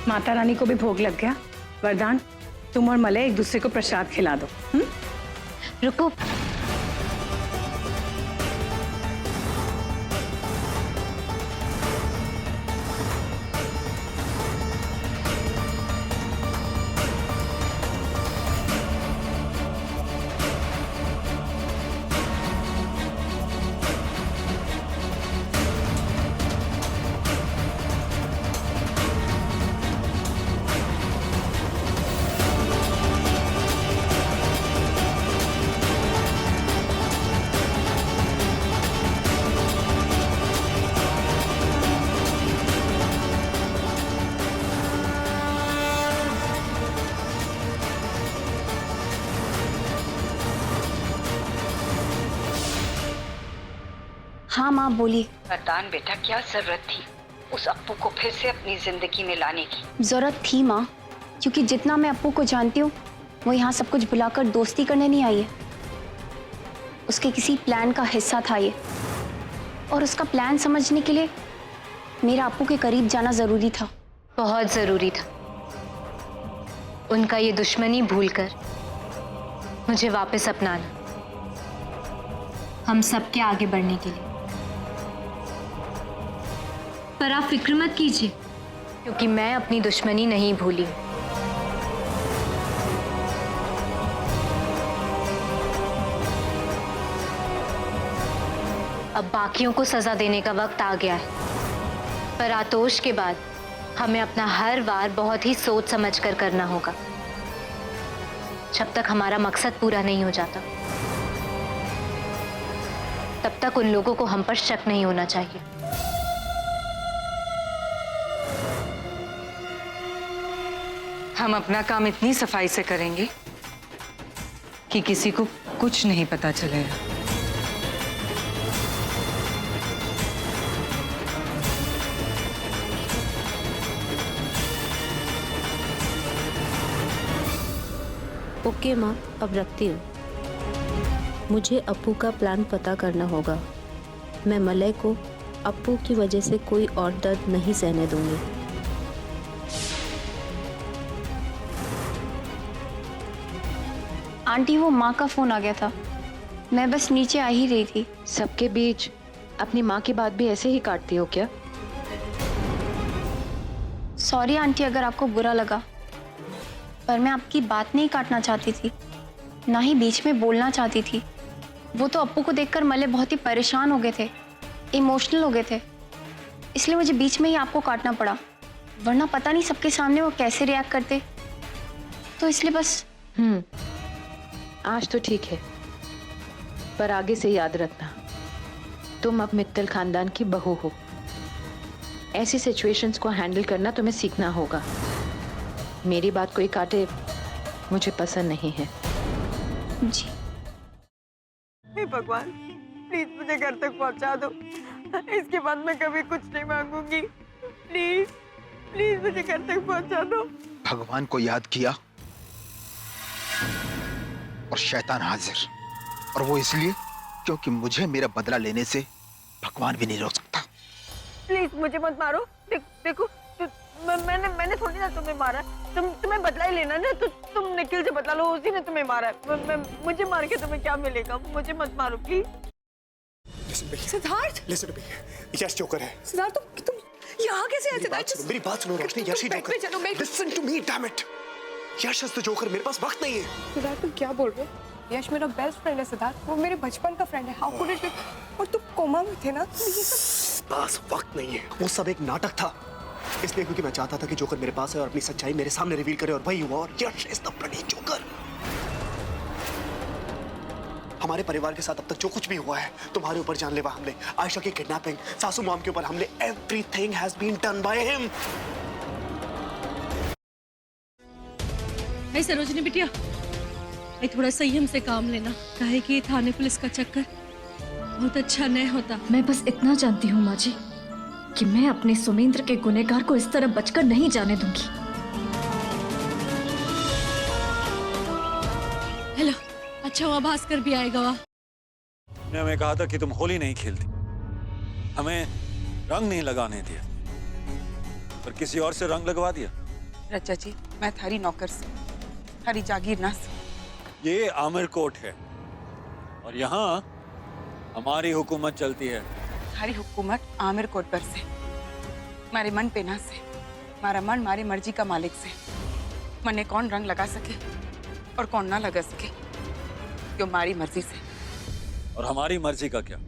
माता रानी को भी भोग लग गया। वरदान, तुम और मलय एक दूसरे को प्रसाद खिला दो। रुको, हाँ माँ बोली। वरदान बेटा, क्या जरूरत थी उस अप्पू को फिर से अपनी जिंदगी में लाने की? जरूरत थी माँ, क्योंकि जितना मैं अप्पू को जानती हूँ वो यहाँ सब कुछ भुलाकर दोस्ती करने नहीं आई है। उसके किसी प्लान का हिस्सा था ये, और उसका प्लान समझने के लिए मेरा अप्पू के करीब जाना जरूरी था। बहुत जरूरी था। उनका ये दुश्मनी भूलकर मुझे वापस अपनाना, हम सबके आगे बढ़ने के लिए। पर आप फिक्र मत कीजिए, क्योंकि मैं अपनी दुश्मनी नहीं भूली। अब बाकियों को सजा देने का वक्त आ गया है, पर आतोष के बाद हमें अपना हर वार बहुत ही सोच समझ कर करना होगा, जब तक हमारा मकसद पूरा नहीं हो जाता। तब तक उन लोगों को हम पर शक नहीं होना चाहिए। हम अपना काम इतनी सफाई से करेंगे कि किसी को कुछ नहीं पता चलेगा। ओके माँ, अब रखती हूँ। मुझे अप्पू का प्लान पता करना होगा। मैं मलय को अप्पू की वजह से कोई और दर्द नहीं सहने दूंगी। आंटी, वो माँ का फोन आ गया था, मैं बस नीचे आ ही रही थी। सबके बीच अपनी माँ की बात भी ऐसे ही काटती हो क्या? सॉरी आंटी अगर आपको बुरा लगा, पर मैं आपकी बात नहीं काटना चाहती थी, ना ही बीच में बोलना चाहती थी। वो तो अप्पू को देखकर मलय बहुत ही परेशान हो गए थे, इमोशनल हो गए थे, इसलिए मुझे बीच में ही आपको काटना पड़ा, वरना पता नहीं सबके सामने वो कैसे रिएक्ट करते। तो इसलिए बस। आज तो ठीक है, पर आगे से याद रखना, तुम अब मित्तल खानदान की बहू हो। ऐसी सिचुएशंस को हैंडल करना तुम्हें सीखना होगा। मेरी बात कोई काटे मुझे पसंद नहीं है। जी। हे भगवान, प्लीज मुझे घर तक पहुंचा दो। इसके बाद मैं कभी कुछ नहीं मांगूंगी। प्लीज प्लीज मुझे घर तक पहुंचा दो। भगवान को याद किया और शैतान हाजिर, और वो इसलिए क्योंकि मुझे मेरा बदला लेने से भगवान भी नहीं रोक सकता। प्लीज मुझे मत मारो। देखो मैंने थोड़ी ना तुम्हें मारा। तुम्हें बदला ही लेना ना, तो तुम निखिल से बदला लो, उसी ने तुम्हें मारा है। मुझे मार के तुम्हें क्या मिलेगा? मुझे मत मारो प्लीज। सिद्धार्थ, यश जोकर है। सिद्धार्थ तुम यहाँ कैसे आए? मेरी बात सुनो रोशनी, यश ही joker. Listen to me, damn it. Yash is the joker. मेरे पास वक्त नहीं है। सिद्धार्थ तुम क्या बोल रहे हो? यश मेरा बेस्ट फ्रेंड है सिद्धार्थ, वो मेरे बचपन का फ्रेंड है। How could it be? और तुम कोमा में थे ना, तो ये सब पास वक्त नहीं है। वो सब एक नाटक था, इसलिए क्योंकि मैं चाहता था कि जोकर मेरे पास है और अपनी सच्चाई मेरे सामने रिवील करे, और वही हुआ। और यश इज द ब्लडी जोकर। हमारे परिवार के साथ अब तक जो कुछ भी हुआ है, तुम्हारे ऊपर जानलेवा हमले, आयशा की किडनैपिंग, सासू मॉम के ऊपर हमले, everything has been done by him. Sarojini बिटिया, थोड़ा संयम से काम लेना, काहे कि थाने पुलिस का चक्कर बहुत अच्छा नहीं होता। मैं बस इतना जानती हूँ माँ जी कि मैं अपने सुमेंद्र के गुनहगार को इस तरह बचकर नहीं जाने दूंगी। हेलो, अच्छा हुआ भास्कर भी आएगा। वाह, ने हमें कहा था कि तुम होली नहीं खेलती, हमें रंग नहीं लगाने दिया, पर किसी और से रंग लगवा दिया। रचा जी, मैं थारी नौकर से, थारी जागीर ना से। ये आमिर कोट है और यहाँ हमारी हुकूमत चलती है। थारी हुकूमत आमिर कोट पर से, मारे मन पे ना से, मारा मन मारे मर्जी का मालिक से। मने कौन रंग लगा सके और कौन ना लगा सके, क्यों मारी मर्जी से। और हमारी मर्जी का क्या?